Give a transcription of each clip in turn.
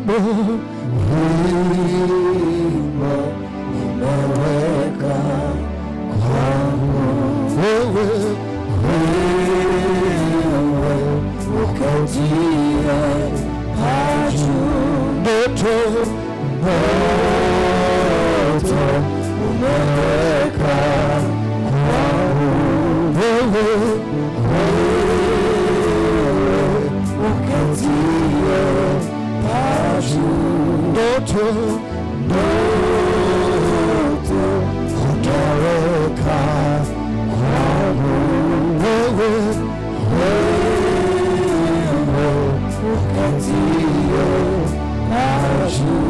wimbo umeweka kwangu, wewe ukatia haju, ndoto umeweka kwangu, wewe ukatia haju, ndoto utaweka kwangu, wewe ukatia haju.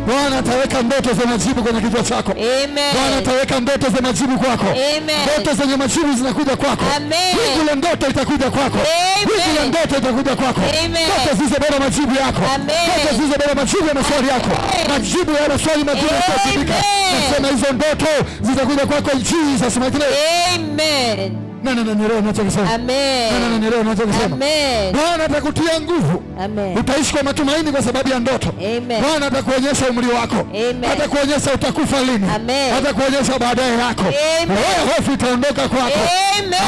Bwana ataweka ndoto za majibu kwenye kichwa chako. Amen. Bwana ataweka ndoto za majibu kwako. Amen. Ndoto zenye majibu zinakuja kwako. Amen. Wingu la ndoto itakuja kwako. Amen. Wingu la ndoto itakuja kwako. Amen. Ndoto zilizobeba majibu yako. Amen. Ndoto zilizobeba majibu ya maswali yako. Majibu ya maswali majibu yasiyojibika. Nasema hizo ndoto zitakuja kwako in Jesus mighty name. Amen. Nielewa ninachokisema. Amen. Nielewa ninachokisema. Amen. Bwana atakutia nguvu. Amen. Utaishi kwa matumaini kwa sababu ya ndoto. Amen. Bwana atakuonyesha umri wako. Amen. Atakuonyesha utakufa lini. Amen. Atakuonyesha baadaye yako. Amen. Wewe hofu itaondoka kwako. Amen.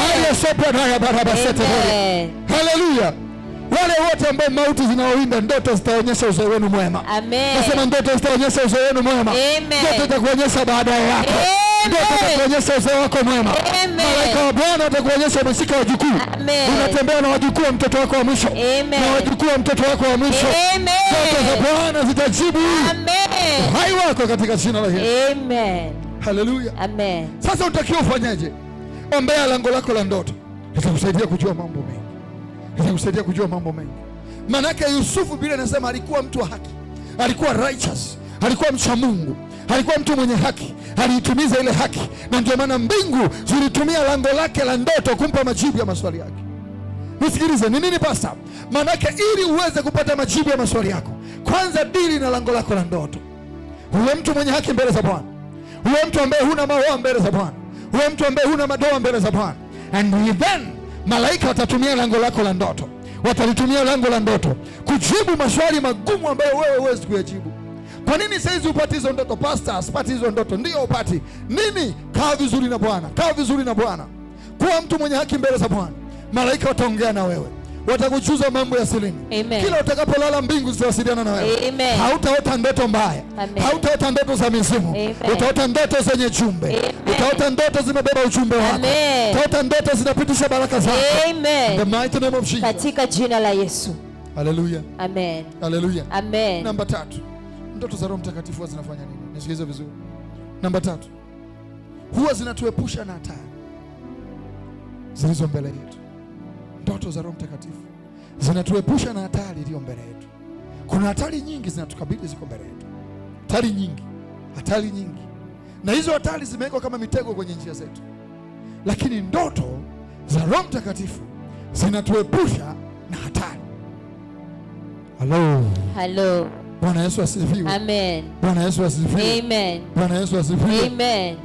Haleluya. Wale wote ambao mauti zinaowinda, ndoto zitaonyesha uzao wenu mwema. Amen. Nasema ndoto zitaonyesha uzao wenu mwema. Amen. Ndoto itakuonyesha baadaye yako. Ndoto itakuonyesha uzao wako mwema. Malaika wa Bwana atakuonyesha umeshika wajukuu. Unatembea na wajukuu wa mtoto wako wa mwisho. Na wajukuu wa mtoto wako wa mwisho. Ndoto za Bwana zitajibu uhai wako katika jina la Yesu. Amen. Haleluya. Amen. Sasa utakiwa ufanyaje? Ombea lango lako la ndoto. Itakusaidia kujua mambo mengi. Itakusaidia kujua mambo mengi. Manake Yusufu Biblia inasema alikuwa mtu wa haki. Alikuwa righteous. Alikuwa mcha Mungu. Alikuwa mtu mwenye haki. Aliitumiza ile haki. Na ndio maana mbingu zilitumia lango lake la ndoto kumpa majibu ya maswali yake. Nisikilize, ni nini pasta? Manake ili uweze kupata majibu ya maswali yako, kwanza dili na lango lako la ndoto. Uwe mtu mwenye haki mbele za Bwana. Uwe mtu ambaye huna maoa mbele za Bwana. Uwe mtu ambaye huna madoa mbele za Bwana. And then malaika watatumia lango lako la ndoto. Watalitumia lango la ndoto kujibu maswali magumu ambayo wewe huwezi kuyajibu. Kwa nini saizi upati hizo ndoto pastor? Sipati hizo ndoto. Ndio upati. Nini? Kaa vizuri na Bwana. Kaa vizuri na Bwana. Kuwa mtu mwenye haki mbele za Bwana. Malaika wataongea na wewe. Watakujuza mambo ya siri. Kila utakapolala mbingu zitawasiliana na wewe. Hautaota ndoto mbaya. Hautaota ndoto za mizimu. Utaota ndoto zenye jumbe. Utaota ndoto zimebeba ujumbe wako. Utaota ndoto zinapitisha baraka zako. Amen. The mighty name of Jesus. Katika jina la Yesu. Haleluya. Amen. Haleluya. Amen. Namba 3. Ndoto za Roho Mtakatifu huwa zinafanya nini? Nisikilize vizuri. Namba 3. Huwa zinatuepusha na hatari zilizo mbele yetu. Ndoto za Roho Mtakatifu zinatuepusha na hatari iliyo mbele yetu. Kuna hatari nyingi zinatukabili, ziko mbele yetu. Hatari nyingi. Na hizo hatari zimewekwa kama mitego kwenye njia zetu. Lakini ndoto za Roho Mtakatifu zinatuepusha na hatari. Hello. Bwana Yesu asifiwe. Amen. Bwana Yesu asifiwe. Amen. Bwana Yesu asifiwe. Amen.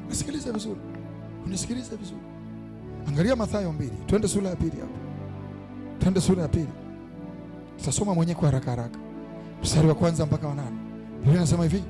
Nisikilize vizuri. Unisikilize vizuri. Angalia Mathayo 2. Twende sura ya 2 hapo. Twende sura ya 2. Tutasoma mwenyewe kwa haraka. Mstari wa 1 mpaka wa 8. Biblia inasema hivi: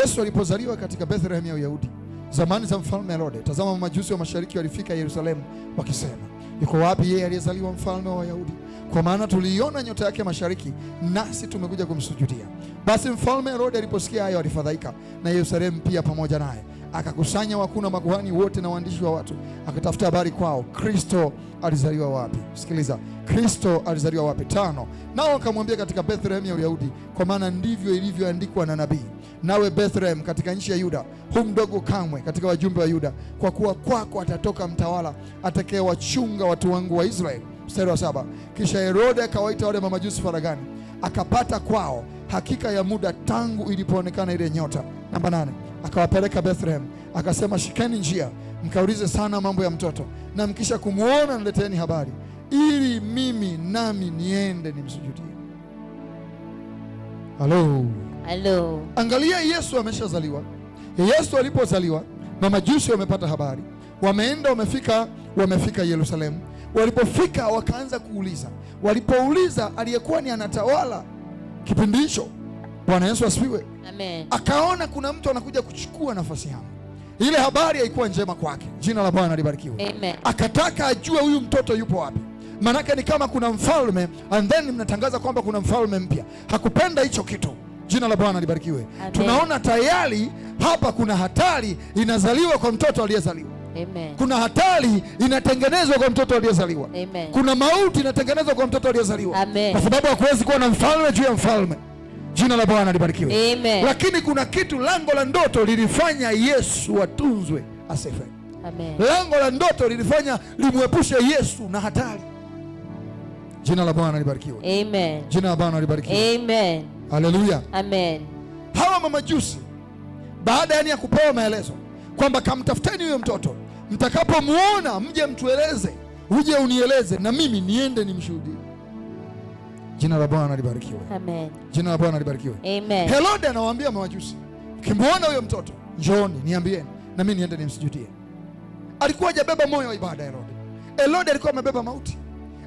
Yesu alipozaliwa katika Bethlehem ya Uyahudi, zamani za mfalme Herode, tazama mamajusi wa mashariki walifika Yerusalemu wakisema, yuko wapi yeye aliyezaliwa mfalme wa Wayahudi? Kwa maana tuliiona nyota yake mashariki, nasi tumekuja kumsujudia. Basi mfalme Herode aliposikia hayo alifadhaika, na Yerusalemu pia pamoja naye. Akakusanya wakuu na makuhani wote na waandishi wa watu, akatafuta habari kwao, Kristo alizaliwa wapi? Sikiliza, Kristo alizaliwa wapi? 5. Nao akamwambia, katika Bethlehem ya Uyahudi, kwa maana ndivyo ilivyoandikwa na nabii, nawe Bethlehem katika nchi ya Yuda, hu mdogo kamwe katika wajumbe wa Yuda, kwa kuwa kwako atatoka mtawala atakayewachunga watu wangu wa Israeli. Mstari wa 7. Kisha Herode akawaita wale mamajusi faragani, akapata kwao hakika ya muda tangu ilipoonekana ile nyota. Namba 8. Akawapeleka Bethlehem, akasema, shikeni njia mkaulize sana mambo ya mtoto, na mkisha kumuona nileteeni habari, ili mimi nami niende nimsujudie. Halo. Angalia, Yesu ameshazaliwa. Yesu alipozaliwa, mamajusi wamepata habari, wameenda wamefika Yerusalemu. Walipofika wakaanza kuuliza, walipouliza aliyekuwa ni anatawala kipindi hicho, Bwana Yesu asifiwe, Amen, akaona kuna mtu anakuja kuchukua nafasi yangu. Ile habari haikuwa njema kwake. Jina la Bwana libarikiwe. Amen. Akataka ajue huyu mtoto yupo wapi. Manake ni kama kuna mfalme and then mnatangaza kwamba kuna mfalme mpya. Hakupenda hicho kitu. Jina la Bwana libarikiwe. Tunaona tayari hapa kuna hatari inazaliwa kwa mtoto aliyezaliwa. Amen. Kuna hatari inatengenezwa kwa mtoto aliyezaliwa. Amen. Kuna mauti inatengenezwa kwa mtoto aliyezaliwa. Amen. Kwa sababu hakuwezi kuwa na mfalme juu ya mfalme. Jina la Bwana libarikiwe. Amen. Lakini kuna kitu, lango la ndoto lilifanya Yesu atunzwe asife. Amen. Lango la ndoto lilifanya limwepushe Yesu na hatari. Jina la Bwana libarikiwe. Amen. Jina la Bwana libarikiwe. Amen. Haleluya. Amen. Hawa mamajusi baada ya kupewa maelezo kwamba kamtafuteni huyo mtoto, mtakapomuona mje mtueleze, uje unieleze na mimi niende nimshuhudie. Jina la Bwana libarikiwe. Amen. Jina la Bwana libarikiwe. Amen. Herode anawaambia mamajusi, mkimuona huyo mtoto njooni niambieni na mimi niende nimsujudie. Alikuwa hajabeba moyo wa ibada Herode. Herode alikuwa amebeba mauti.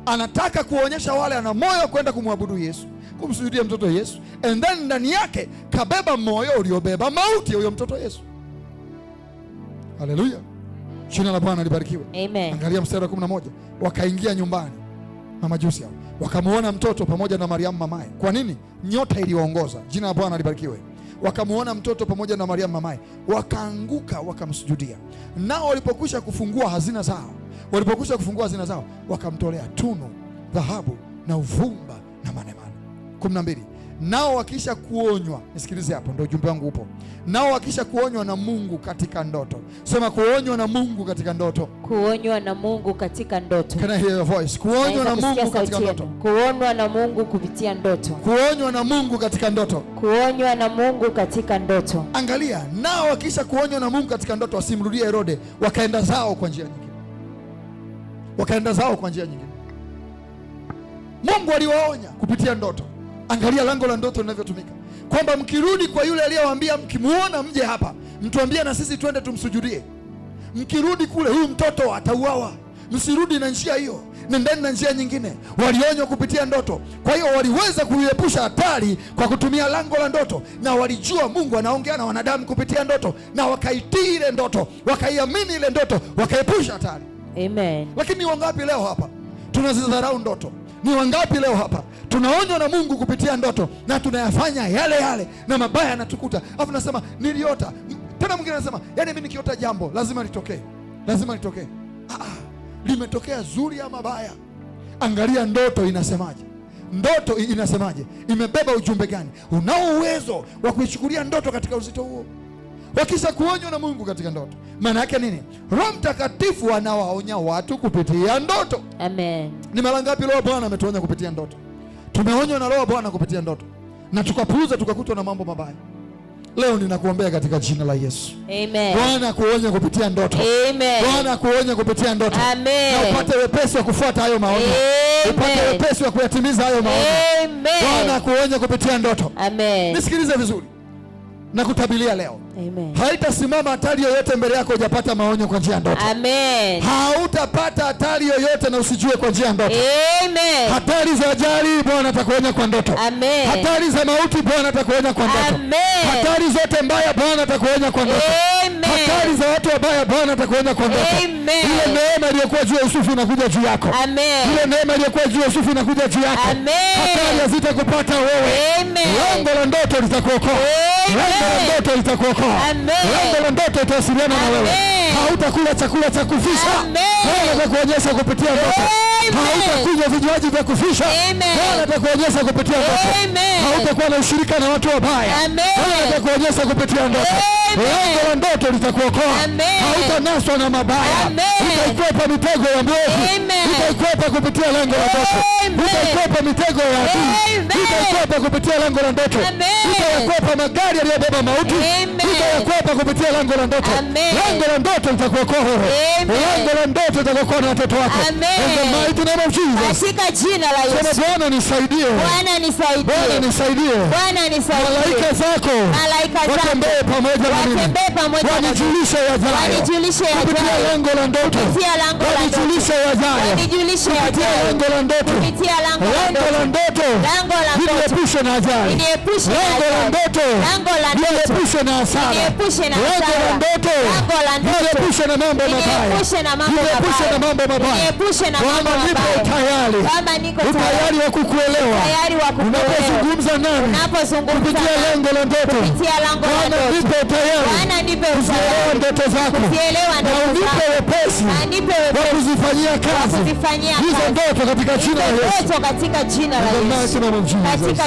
Anataka kuonyesha wale ana moyo wa kwenda kumwabudu Yesu, kumsujudia mtoto Yesu, and then ndani yake kabeba moyo uliobeba mauti ya huyo mtoto Yesu. Haleluya. Jina la Bwana libarikiwe. Amen. Angalia mstari wa 11. Wakaingia nyumbani mamajusi hao, wakamuona mtoto pamoja na Mariamu mamaye. Kwa nini? Nyota iliwaongoza. Jina la Bwana libarikiwe. Wakamuona mtoto pamoja na Mariamu mamaye, wakaanguka wakamsujudia. Nao walipokwisha kufungua hazina zao, wakamtolea tunu, dhahabu na uvumba na manemane. 12. Nao wakisha kuonywa, nisikilize hapo, ndio ujumbe wangu upo. Nao wakisha kuonywa na Mungu katika ndoto. Sema kuonywa na Mungu katika ndoto. Kuonywa na Mungu katika ndoto. Can I hear your voice? Kuonywa na Mungu katika ndoto. Kuonywa na Mungu kupitia ndoto. Kuonywa na Mungu katika ndoto. Kuonywa na Mungu katika ndoto. Angalia, nao wakisha kuonywa na Mungu katika ndoto wasimrudie Herode, wakaenda zao kwa njia nyingine. Mungu aliwaonya kupitia ndoto. Angalia lango la ndoto linavyotumika, kwamba mkirudi kwa yule aliyewaambia mkimuona mje hapa mtuambie na sisi twende tumsujudie. Mkirudi kule huyu mtoto atauawa. Msirudi na njia hiyo, nendeni na njia nyingine. Walionywa kupitia ndoto. Kwa hiyo waliweza kuiepusha hatari kwa kutumia lango la ndoto, na walijua Mungu anaongea na wanadamu kupitia ndoto, na wakaitii ile ndoto, wakaiamini ile ndoto, wakaepusha hatari. Amen. Lakini ni wangapi leo hapa tunazidharau ndoto? Ni wangapi leo hapa tunaonywa na Mungu kupitia ndoto na tunayafanya yale yale na mabaya yanatukuta, afu nasema niliota. Tena mwingine anasema yani mimi nikiota jambo lazima litokee. Limetokea zuri ama baya? Angalia ndoto inasemaje, imebeba ujumbe gani? Unao uwezo wa kuichukulia ndoto katika uzito huo. Wakisha kuonywa na Mungu katika ndoto, maana yake nini? Roho Mtakatifu anawaonya watu kupitia ndoto. Amen. Ni mara ngapi leo Bwana ametuonya kupitia ndoto? Tumeonywa na Roho Bwana kupitia ndoto na tukapuuza, tukakutwa na mambo mabaya. Leo ninakuombea katika jina la Yesu. Amen. Bwana kuonya kupitia ndoto. Amen. Bwana kuonya kupitia ndoto. Amen. Na upate wepesi wa kufuata hayo maono. Upate wepesi wa kuyatimiza hayo maono. Amen. Bwana kuonya kupitia ndoto. Amen. Nisikilize vizuri. Na kutabilia leo. Amen. Haitasimama hatari yoyote mbele yako hujapata maonyo kwa njia ya ndoto. Amen. Hautapata hatari yoyote na usijue kwa njia ya ndoto. Amen. Hatari za ajali Bwana atakuonya kwa ndoto. Amen. Hatari za mauti Bwana atakuonya kwa ndoto. Amen. Hatari zote mbaya Bwana atakuonya kwa ndoto. Amen. Hatari za watu wabaya Bwana atakuonya kwa ndoto. Amen. Ile neema iliyokuwa juu ya Yusufu inakuja juu yako. Amen. Ile neema iliyokuwa juu ya Yusufu inakuja juu yako. Amen. Hatari hazitakupata wewe. Amen. Lango la ndoto litakuokoa. Lango la ndoto litakuokoa. Lango la ndoto litawasiliana na wewe. Hautakula chakula cha kufisha. Bwana atakuonyesha kupitia ndoto. Hautakunywa vinywaji vya kufisha. Bwana atakuonyesha kupitia ndoto. Hautakuwa na ushirika na watu wabaya. Bwana atakuonyesha kupitia ndoto. Lango la ndoto litakuokoa. Hautanaswa na mabaya. Utaikwepa mitego ya mwovu. Utaikwepa kupitia lango la ndoto. Utaikwepa mitego ya adui. Utakwepa kupitia lango la ndoto. Utakwepa magari yaliyobeba mauti. Utakwepa kupitia lango la ndoto. Lango la ndoto litakuokoa wewe. Lango la ndoto litakuokoa na watoto wako. In the mighty name of Jesus. Katika jina la Yesu. Sema Bwana nisaidie. Bwana nisaidie. Bwana nisaidie. Bwana nisaidie. Malaika zako watembee pamoja na mimi. Wanijulishe yajayo. Kupitia lango la ndoto. Wanijulishe yajayo. Kupitia lango la ndoto. Lango la ndoto. Niepushe na ajali. Lango la ndoto. Niepushe na hasara. Lango la ndoto. Niepushe na mambo mabaya. Niepushe na mambo mabaya. Bwana nipe utayari. Utayari wa kukuelewa. Unapozungumza nami kupitia lango la ndoto. Bwana nipe utayari kuzielewa ndoto zako. Na unipe wepesi wa kuzifanyia kazi hizo ndoto katika jina la Yesu. Katika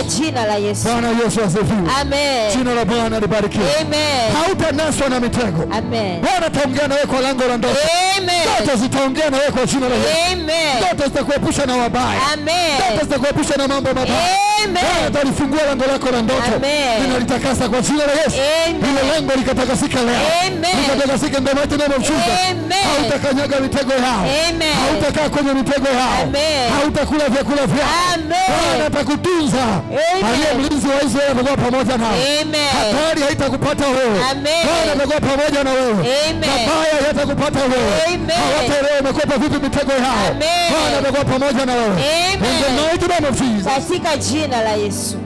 jina la Yesu. Bwana Yesu asifiwe. Amen. Jina la Bwana libarikiwe. Amen. Hautanaswa na mitego. Amen. Bwana ataongea na wewe kwa lango la ndoto. Amen. Ndoto zitaongea na wewe kwa jina la Yesu. Amen. Ndoto zitakuepusha na wabaya. Amen. Ndoto zitakuepusha na mambo mabaya. Amen. Bwana atalifungua lango lako la ndoto. Amen. Linalitakasa kwa jina la Yesu. Amen. Lile lango likatakasika leo. Amen. Likatakasika ndio maana tunamshuka. Amen. Hautakanyaga mitego yao. Amen. Hautakaa kwenye mitego yao. Amen. Hautakula vyakula vyao. Amen. Bwana atakutunza. Aliye mlinzi wa Israeli atakuwa pamoja nawe. Amen. Hatari haitakupata wewe. Amen. Bwana atakuwa pamoja na wewe. Amen. Mabaya hayatakupata wewe. Amen. Hawataelewa umekwepa vipi mitego yao. Amen. Bwana atakuwa pamoja na wewe. Amen. In the mighty name of Jesus. Katika jina la Yesu.